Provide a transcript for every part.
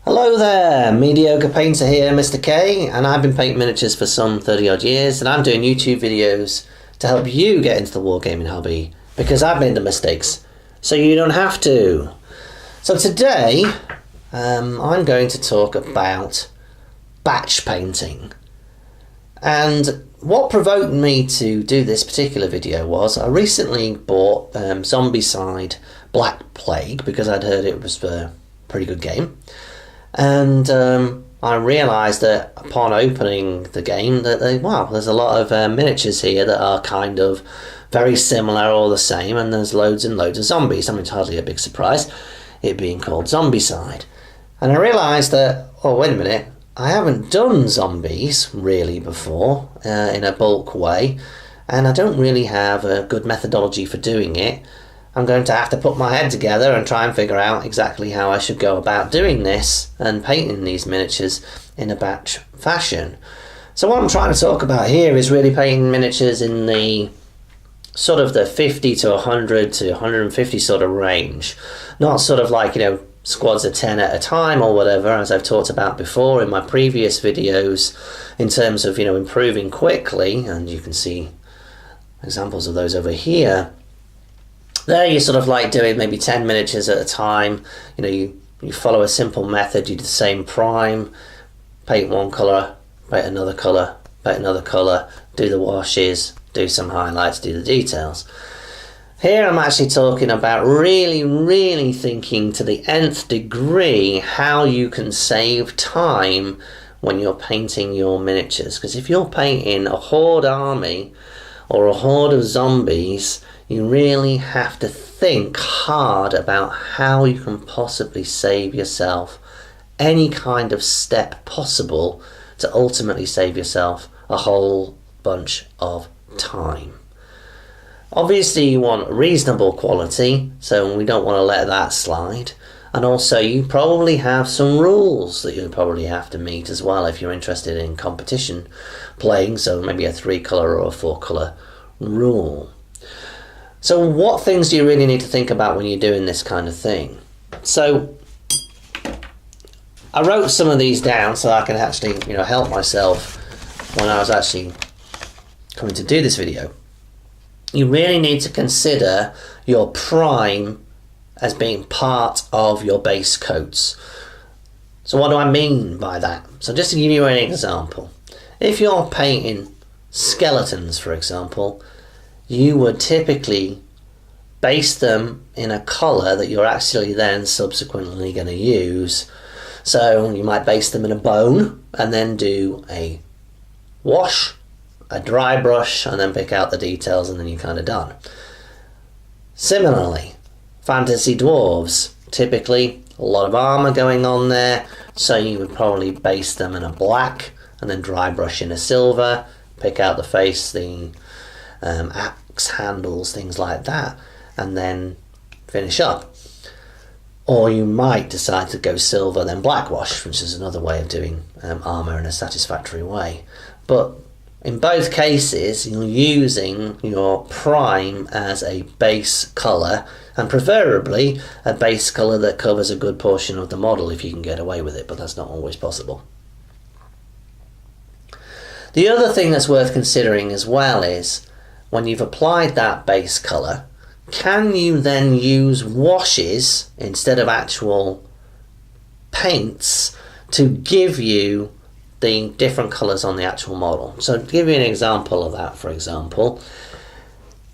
Hello there, mediocre painter here, Mr. K, and I've been painting miniatures for some 30 odd years, and I'm doing YouTube videos to help you get into the wargaming hobby because I've made the mistakes, so you don't have to. So today, I'm going to talk about batch painting. And what provoked me to do this particular video was I recently bought Zombicide Black Plague because I'd heard it was a pretty good game. And I realised that upon opening the game that there's a lot of miniatures here that are kind of very similar or the same, and there's loads and loads of zombies. I mean, it's hardly a big surprise, it being called Zombicide. And I realised that, oh wait a minute, I haven't done zombies really before in a bulk way, and I don't really have a good methodology for doing it. I'm going to have to put my head together and try and figure out exactly how I should go about doing this and painting these miniatures in a batch fashion. So what I'm trying to talk about here is really painting miniatures in the sort of the 50 to 100 to 150 sort of range. Not sort of like, squads of 10 at a time or whatever, as I've talked about before in my previous videos in terms of, improving quickly, and you can see examples of those over here. There you're sort of like doing maybe 10 miniatures at a time. You follow a simple method, you do the same prime, paint one colour, paint another colour, paint another colour, do the washes, do some highlights, do the details. Here I'm actually talking about really thinking to the nth degree how you can save time when you're painting your miniatures. Because if you're painting a horde army or a horde of zombies, you really have to think hard about how you can possibly save yourself any kind of step possible to ultimately save yourself a whole bunch of time. Obviously you want reasonable quality, so we don't want to let that slide. And also you probably have some rules that you probably have to meet as well if you're interested in competition playing, so maybe a 3-colour or a 4-colour rule. So what things do you really need to think about when you're doing this kind of thing? So I wrote some of these down so I can actually help myself when I was actually coming to do this video. You really need to consider your prime as being part of your base coats. So what do I mean by that? So just to give you an example, if you're painting skeletons, for example, you would typically base them in a colour that you're actually then subsequently going to use. So you might base them in a bone and then do a wash, a dry brush, and then pick out the details, and then you're kind of done. Similarly, fantasy dwarves, typically a lot of armour going on there, so you would probably base them in a black and then dry brush in a silver, pick out the face, the axe handles, things like that, and then finish up. Or you might decide to go silver then black wash, which is another way of doing armour in a satisfactory way. But in both cases you're using your prime as a base colour, and preferably a base colour that covers a good portion of the model if you can get away with it, but that's not always possible. The other thing that's worth considering as well is, when you've applied that base colour, can you then use washes instead of actual paints to give you the different colours on the actual model? So to give you an example of that, for example,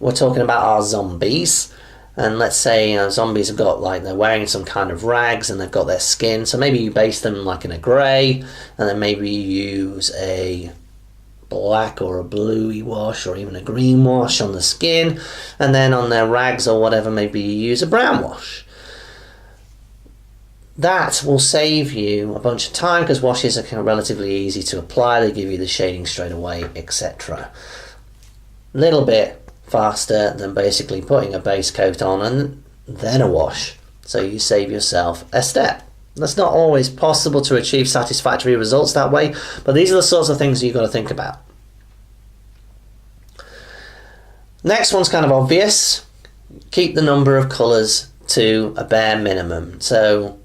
we're talking about our zombies, and let's say zombies have got, like, they're wearing some kind of rags and they've got their skin, so maybe you base them like in a grey, and then maybe you use a black or a bluey wash or even a green wash on the skin, and then on their rags or whatever maybe you use a brown wash. That will save you a bunch of time because washes are kind of relatively easy to apply, they give you the shading straight away, etc. A little bit faster than basically putting a base coat on and then a wash, so you save yourself a step. That's not always possible to achieve satisfactory results that way, but these are the sorts of things you've got to think about. Next one's kind of obvious. Keep the number of colours to a bare minimum. So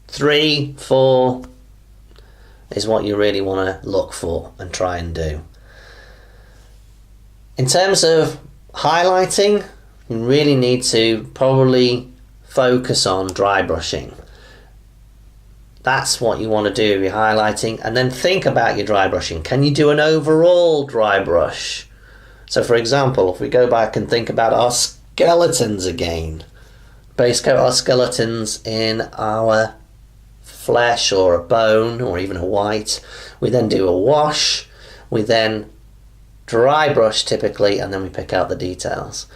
3, 4 is what you really want to look for and try and do. In terms of highlighting, you really need to probably focus on dry brushing. That's what you want to do if you're highlighting, and then think about your dry brushing. Can you do an overall dry brush? So for example, if we go back and think about our skeletons again, base coat our skeletons in our flesh or a bone or even a white, we then do a wash, we then dry brush typically, and then we pick out the details.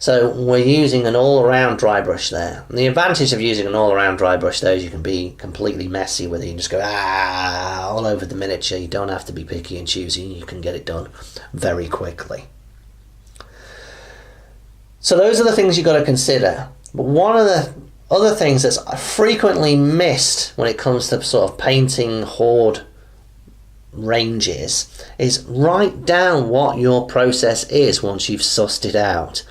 So we're using an all-around dry brush there. And the advantage of using an all-around dry brush though is you can be completely messy with it. You can just go all over the miniature. You don't have to be picky and choosy. You can get it done very quickly. So those are the things you've got to consider. But one of the other things that's frequently missed when it comes to sort of painting horde ranges is write down what your process is once you've sussed it out,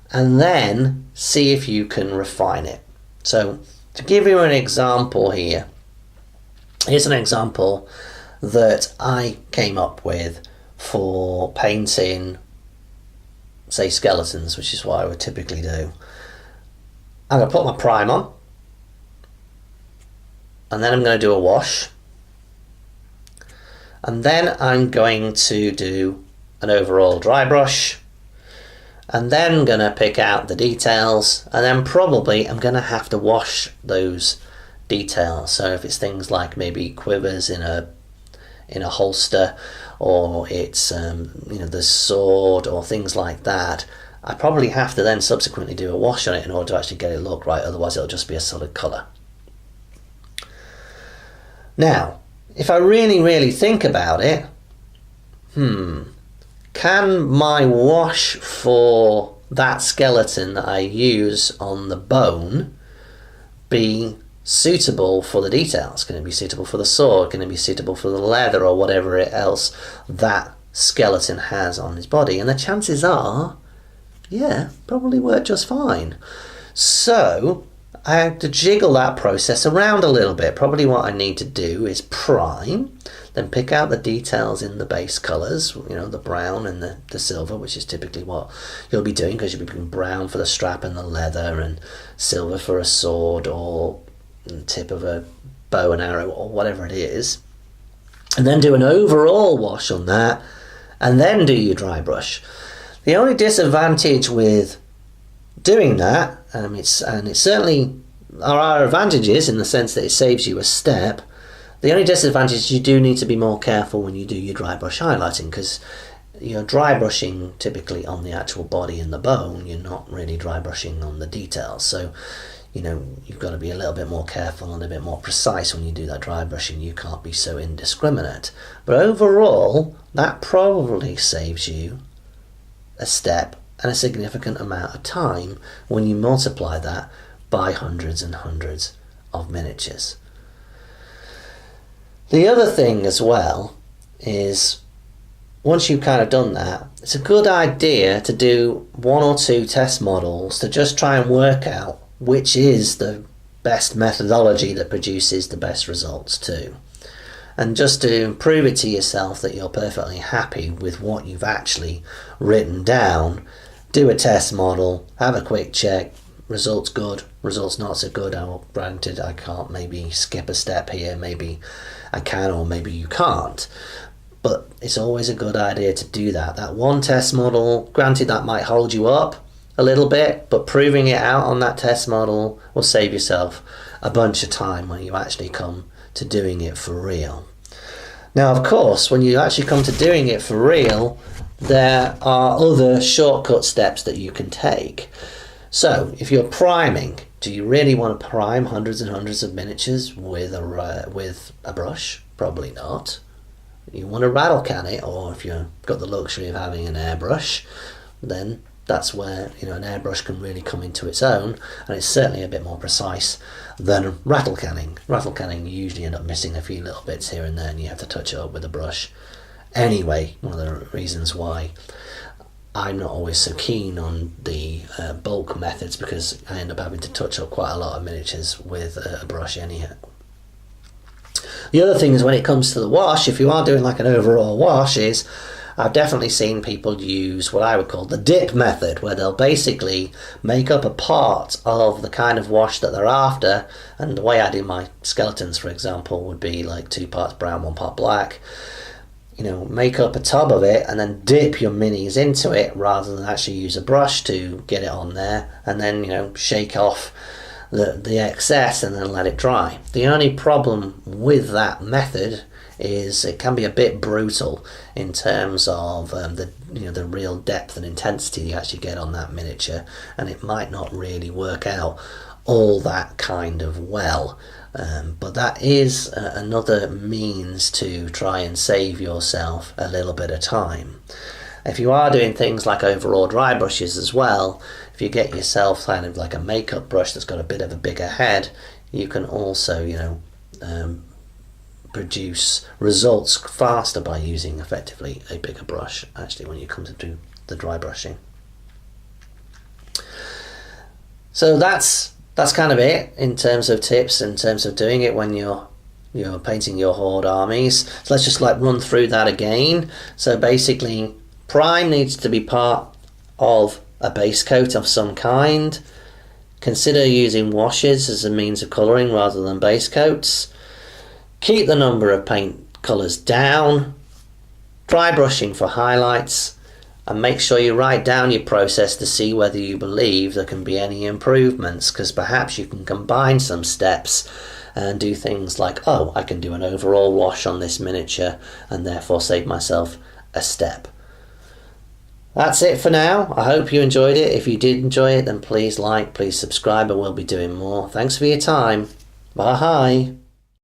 and then see if you can refine it. So to give you an example here, here's an example that I came up with for painting, say, skeletons, which is what I would typically do. I'm going to put my prime on, and then I'm going to do a wash, and then I'm going to do an overall dry brush, and then I'm going to pick out the details, and then probably I'm going to have to wash those details. So if it's things like maybe quivers in a holster, or it's the sword or things like that, I probably have to then subsequently do a wash on it in order to actually get it look right, otherwise it'll just be a solid colour. Now, if I really think about it, can my wash for that skeleton that I use on the bone be suitable for the details? Can it be suitable for the sword? Can it be suitable for the leather or whatever else that skeleton has on his body? And the chances are, yeah, probably work just fine. So I have to jiggle that process around a little bit. Probably what I need to do is prime, then pick out the details in the base colours, the brown and the silver, which is typically what you'll be doing, because you'll be picking brown for the strap and the leather, and silver for a sword or the tip of a bow and arrow or whatever it is. And then do an overall wash on that, and then do your dry brush. The only disadvantage with doing that, it's certainly there are advantages in the sense that it saves you a step. The only disadvantage is you do need to be more careful when you do your dry brush highlighting, because you're dry brushing typically on the actual body and the bone. You're not really dry brushing on the details. So, you've got to be a little bit more careful and a bit more precise when you do that dry brushing. You can't be so indiscriminate. But overall, that probably saves you a step and a significant amount of time when you multiply that by hundreds and hundreds of miniatures. The other thing as well is, once you've kind of done that, it's a good idea to do 1 or 2 test models to just try and work out which is the best methodology that produces the best results too. And just to prove it to yourself that you're perfectly happy with what you've actually written down, do a test model, have a quick check, results good, results not so good. Granted, I can't maybe skip a step here, maybe I can or maybe you can't. But it's always a good idea to do that. That one test model, granted that might hold you up a little bit, but proving it out on that test model will save yourself a bunch of time when you actually come to doing it for real. Now, of course, when you actually come to doing it for real, there are other shortcut steps that you can take. So, if you're priming, do you really want to prime hundreds and hundreds of miniatures with a brush? Probably not. You want to rattle can it, or if you've got the luxury of having an airbrush, then that's where an airbrush can really come into its own, and it's certainly a bit more precise than rattle canning. Rattle canning, you usually end up missing a few little bits here and there, and you have to touch it up with a brush. Anyway, one of the reasons why I'm not always so keen on the bulk methods because I end up having to touch up quite a lot of miniatures with a brush anyhow. The other thing is when it comes to the wash, if you are doing like an overall wash, is I've definitely seen people use what I would call the dip method, where they'll basically make up a part of the kind of wash that they're after. And the way I do my skeletons, for example, would be like 2 parts brown, 1 part black. You know, make up a tub of it and then dip your minis into it rather than actually use a brush to get it on there, and then, you know, shake off the excess and then let it dry. The only problem with that method is it can be a bit brutal in terms of the real depth and intensity you actually get on that miniature, and it might not really work out all that kind of well. But that is another means to try and save yourself a little bit of time. If you are doing things like overall dry brushes as well, if you get yourself kind of like a makeup brush that's got a bit of a bigger head, you can also, produce results faster by using effectively a bigger brush, actually, when you come to do the dry brushing. So that's kind of it in terms of tips, in terms of doing it when you're painting your horde armies. So let's just like run through that again. So basically, prime needs to be part of a base coat of some kind. Consider using washes as a means of colouring rather than base coats. Keep the number of paint colours down. Dry brushing for highlights, and make sure you write down your process to see whether you believe there can be any improvements, because perhaps you can combine some steps and do things like, oh, I can do an overall wash on this miniature and therefore save myself a step. That's it for now. I hope you enjoyed it. If you did enjoy it, then please like, please subscribe, and we'll be doing more. Thanks for your time. Bye.